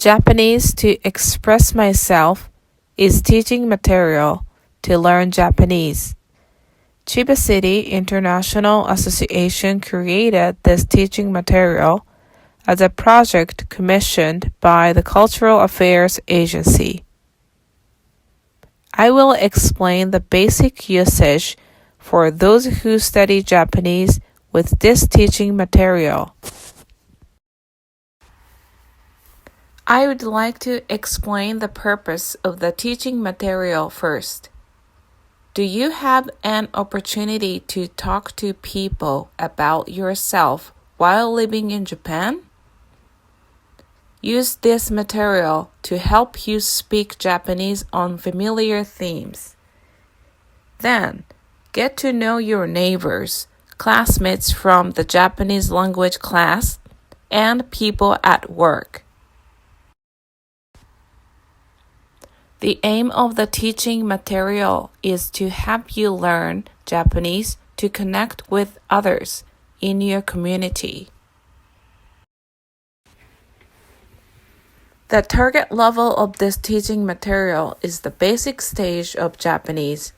Japanese to express myself is teaching material to learn Japanese. Chiba City International Association created this teaching material as a project commissioned by the Cultural Affairs Agency. I will explain the basic usage for those who study Japanese with this teaching material. I would like to explain the purpose of the teaching material first. Do you have an opportunity to talk to people about yourself while living in Japan? Use this material to help you speak Japanese on familiar themes. Then, get to know your neighbors, classmates from the Japanese language class, and people at work. The aim of the teaching material is to help you learn Japanese to connect with others in your community. The target level of this teaching material is the basic stage of Japanese.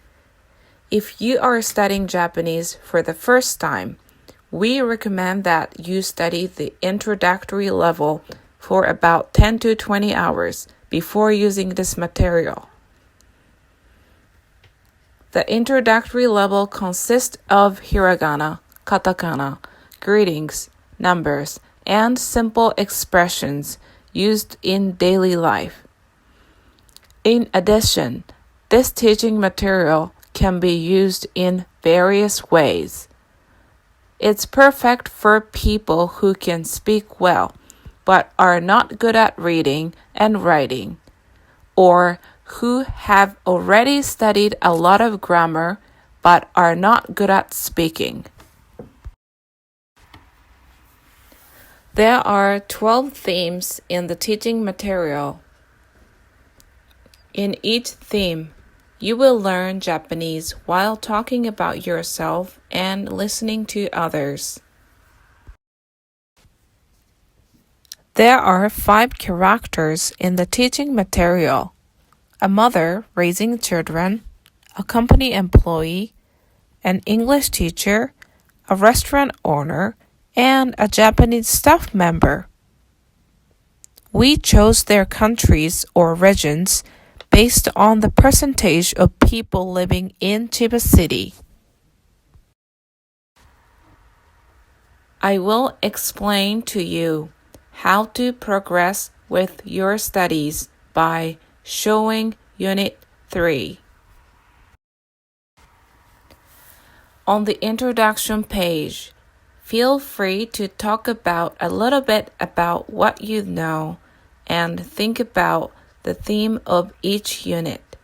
If you are studying Japanese for the first time, we recommend that you study the introductory level for about 10 to 20 hours before using this material. The introductory level consists of hiragana, katakana, greetings, numbers, and simple expressions used in daily life. In addition, this teaching material can be used in various ways. It's perfect for people who can speak well but are not good at reading and writing, or who have already studied a lot of grammar but are not good at speaking. There are 12 themes in the teaching material. In each theme, you will learn Japanese while talking about yourself and listening to others. There are 5 characters in the teaching material: a mother raising children, a company employee, an English teacher, a restaurant owner, and a Japanese staff member. We chose their countries or regions based on the percentage of people living in Chiba City. I will explain to you how to progress with your studies by showing Unit 3. On the introduction page, feel free to talk about a little bit about what you know and think about the theme of each unit.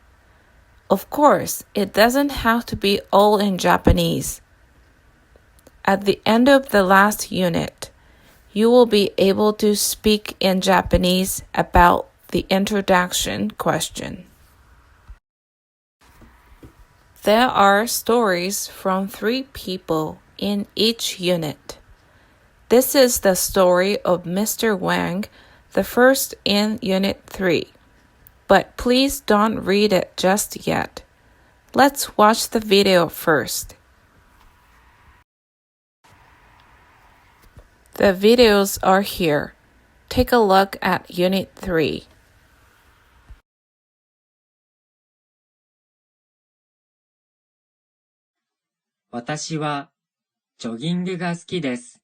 Of course, it doesn't have to be all in Japanese. At the end of the last unit, you will be able to speak in Japanese about the introduction question. There are stories from 3 people in each unit. This is the story of Mr. Wang, the first in Unit 3. But please don't read it just yet. Let's watch the video first. The videos are here. Take a look at Unit 3. 私はジョギングが好きです。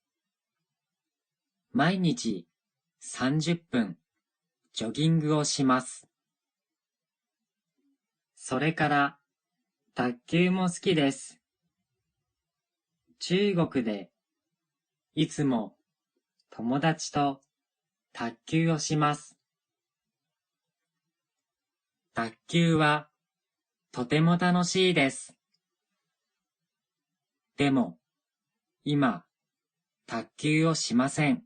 毎日30分ジョギングをします。それから卓球も好きです。中国でいつも友達と卓球をします。卓球はとても楽しいです。でも、今、卓球をしません。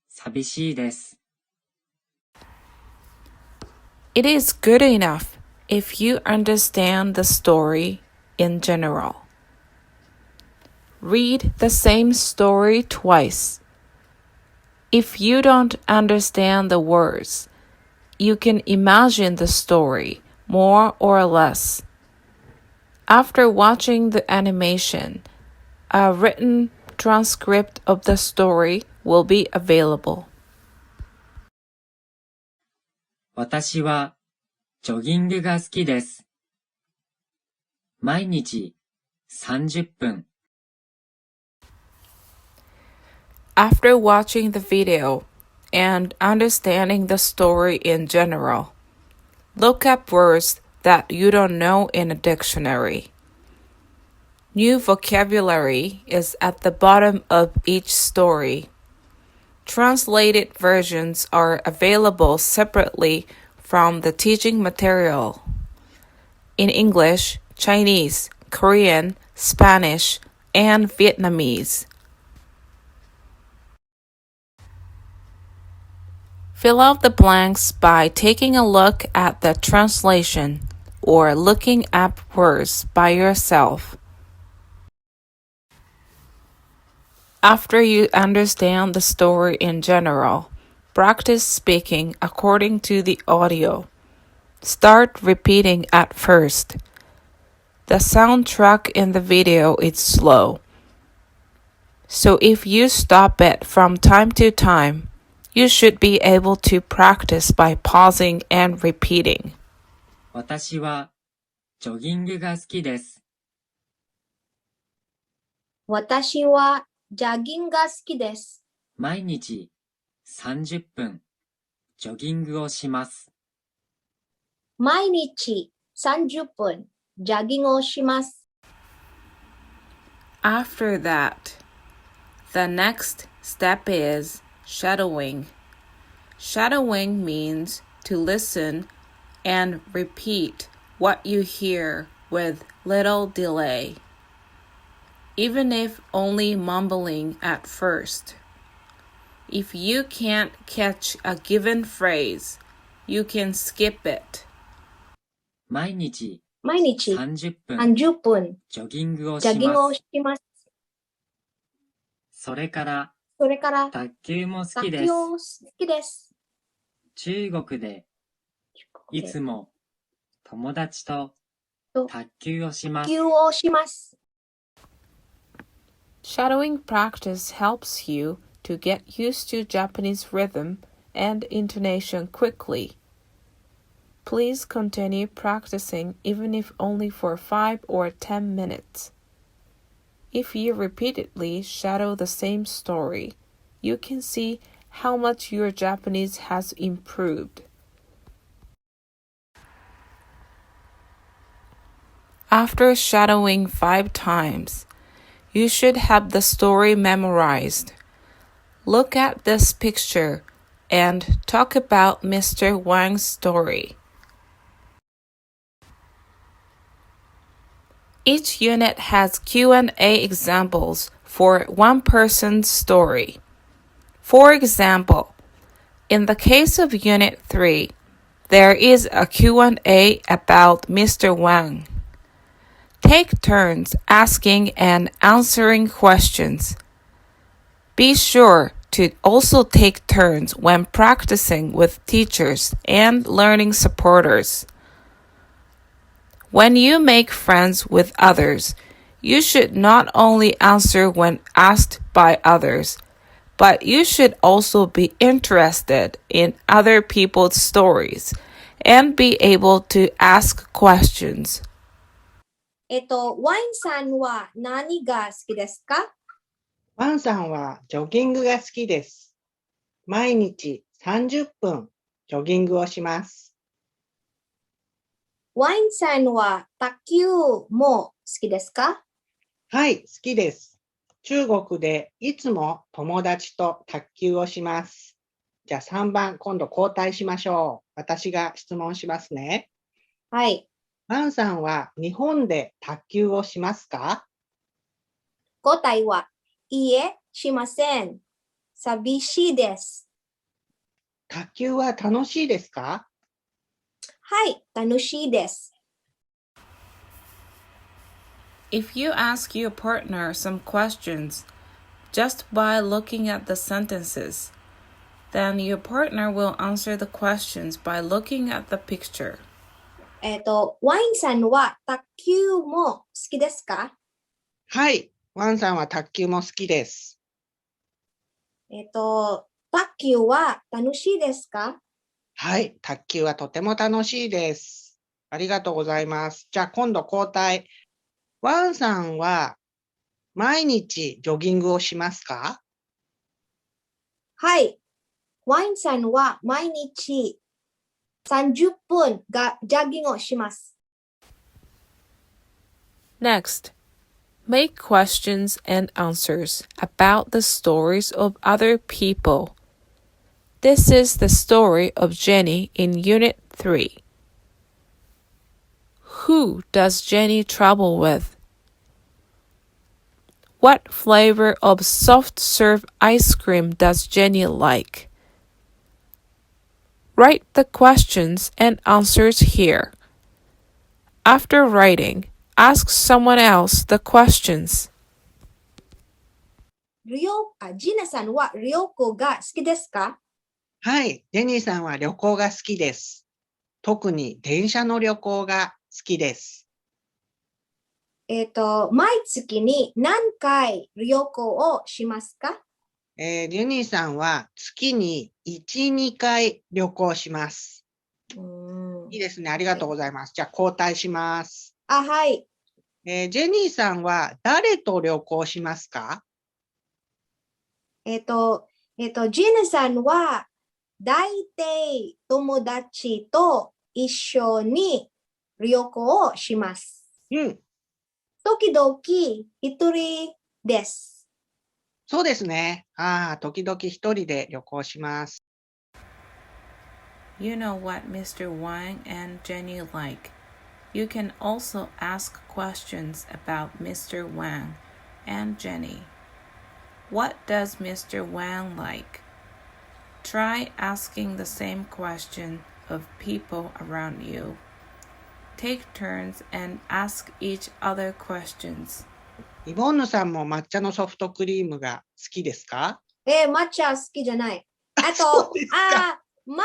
寂しいです。It is good enough if you understand the story in general. Read the same story twice. If you don't understand the words, you can imagine the story, more or less. After watching the animation, a written transcript of the story will be available. 私はジョギングが好きです。毎日30分。After watching the video and understanding the story in general, look up words that you don't know in a dictionary. New vocabulary is at the bottom of each story. Translated versions are available separately from the teaching material. In English, Chinese, Korean, Spanish, and Vietnamese. Fill out the blanks by taking a look at the translation or looking up words by yourself. After you understand the story in general, practice speaking according to the audio. Start repeating at first. The soundtrack in the video is slow. So if you stop it from time to time, you should be able to practice by pausing and repeating. 私はジョギングが好きです。私はジャギングが好きです。毎日30分ジョギングをします。毎日30分ジャギングをします。After that, the next step is shadowing. Shadowing means to listen and repeat what you hear with little delay, even if only mumbling at first. If you can't catch a given phrase, you can skip it. 毎日毎日30分30分ジョギングをジャします。ギングをします。それからそれから卓球も好卓きです。球を好きです。中国でいつも友達と卓球をします。卓球をします。Shadowing practice helps you to get used to Japanese rhythm and intonation quickly. Please continue practicing even if only for 5 or 10 minutes. If you repeatedly shadow the same story, you can see how much your Japanese has improved. After shadowing 5 times, you should have the story memorized. Look at this picture and talk about Mr. Wang's story. Each unit has Q&A examples for one person's story. For example, in the case of Unit 3, there is a Q&A about Mr. Wang. Take turns asking and answering questions. Be sure to also take turns when practicing with teachers and learning supporters. When you make friends with others, you should not only answer when asked by others, but you should also be interested in other people's stories and be able to ask questions. ワインさんは何が好きですか？ワンさんはジョギングが好きです。毎日30分ジョギングをします。ワインさんは卓球も好きですか？はい、好きです。中国でいつも友達と卓球をします。じゃあ3番、今度交代しましょう。私が質問しますね。はい。ワンさんは日本で卓球をしますか？答えは、いいえ、しません。寂しいです。卓球は楽しいですか？はい、楽しいです。If you ask your partner some questions just by looking at the sentences, Then your partner will answer the questions by looking at the picture. ワインさんは卓球も好きですか？はい。ワンさんは卓球も好きです。卓球は楽しいですか？はい。卓球はとても楽しいです。ありがとうございます。じゃあ今度交代。ワンさんは毎日ジョギングをしますか？はい。ワインさんは毎日30分がジャギングをします。Next, make questions and answers about the stories of other people. This is the story of Jenny in Unit 3. Who does Jenny travel with? What flavor of soft serve ice cream does Jenny like? Write the questions and answers here. After writing, ask someone else the questions. ジーナさんは旅行が好きですか？はい。ジェニーさんは旅行が好きです。特に電車の旅行が好きです。毎月に何回旅行をしますか？ジェニーさんは月に1、2回旅行します。いいですね。ありがとうございます。じゃあ交代します。はい。ジェニーさんは誰と旅行しますか？ジーナさんは大体友達と一緒に旅行をします。うん。時々一人です。そうですね。時々一人で旅行します。You know what Mr. Wang and Jenny like. You can also ask questions about Mr. Wang and Jenny. What does Mr. Wang like? Try asking the same question of people around you. Take turns and ask each other questions. イボンヌさんも抹茶のソフトクリームが好きですか？抹茶好きじゃない。そうですか。抹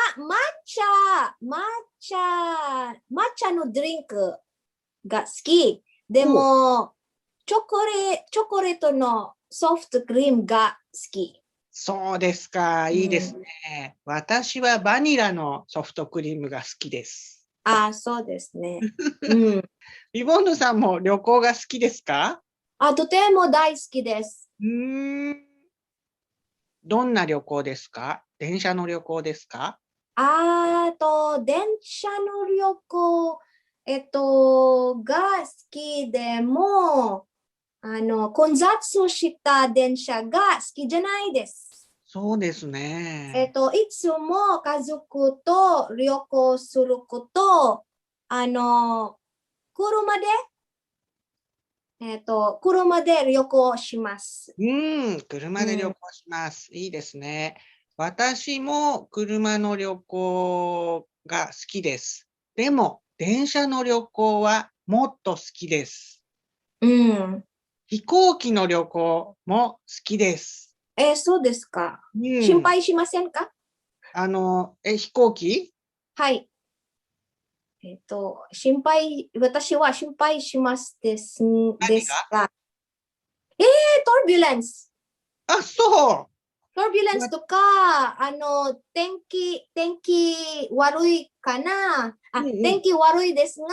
茶のドリンクが好き。でも、チョコレートのソフトクリームが好き。そうですか。いいですね。私はバニラのソフトクリームが好きです。そうですね。イボンヌさんも旅行が好きですか？とても大好きです。どんな旅行ですか？電車の旅行ですか？電車の旅行、が好きでも、混雑した電車が好きじゃないです。そうですね。いつも家族と旅行すること、車で旅行します。車で旅行します。いいですね。私も車の旅行が好きです。でも、電車の旅行はもっと好きです。飛行機の旅行も好きです。そうですか。心配しませんか？飛行機？はい。私は心配しますですが。トルビュレンス。そう。トルビュレンスとか、天気悪いかな。天気悪いですが、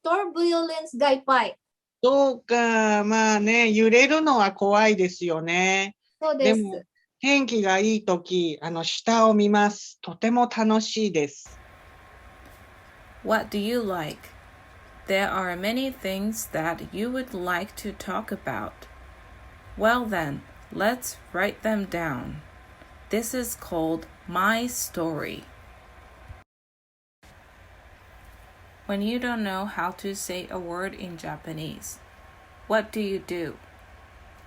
トルビュレンスがいっぱい。そうか、まあね、揺れるのは怖いですよね。そうです。でも、天気がいいとき、下を見ます。とても楽しいです。What do you like? There are many things that you would like to talk about. Well then, let's write them down. This is called My Story. When you don't know how to say a word in Japanese, what do?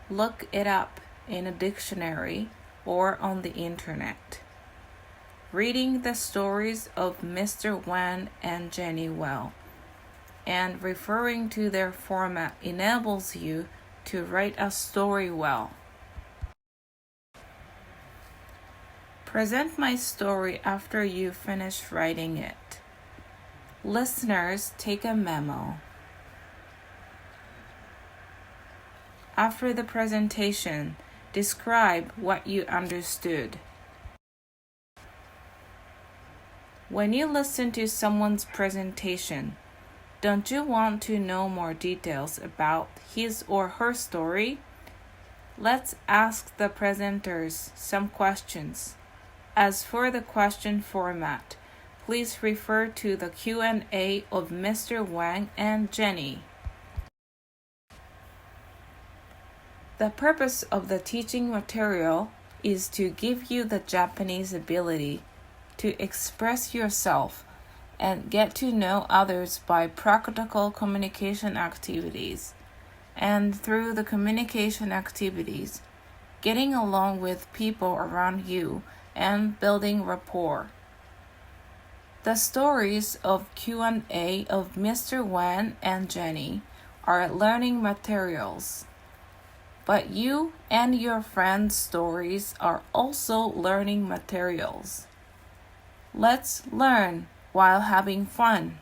Look it up in a dictionary or on the internet. Reading the stories of Mr. Wan and Jenny well, and referring to their format enables you to write a story well. Present my story after you finish writing it. Listeners, take a memo. After the presentation, describe what you understood. When you listen to someone's presentation, don't you want to know more details about his or her story? Let's ask the presenters some questions. As for the question format, please refer to the Q&A of Mr. Wang and Jenny. The purpose of the teaching material is to give you the Japanese ability to express yourself and get to know others by practical communication activities. And through the communication activities, getting along with people around you and building rapport. The stories of Q&A of Mr. Wan and Jenny are learning materials. But you and your friends' stories are also learning materials. Let's learn while having fun.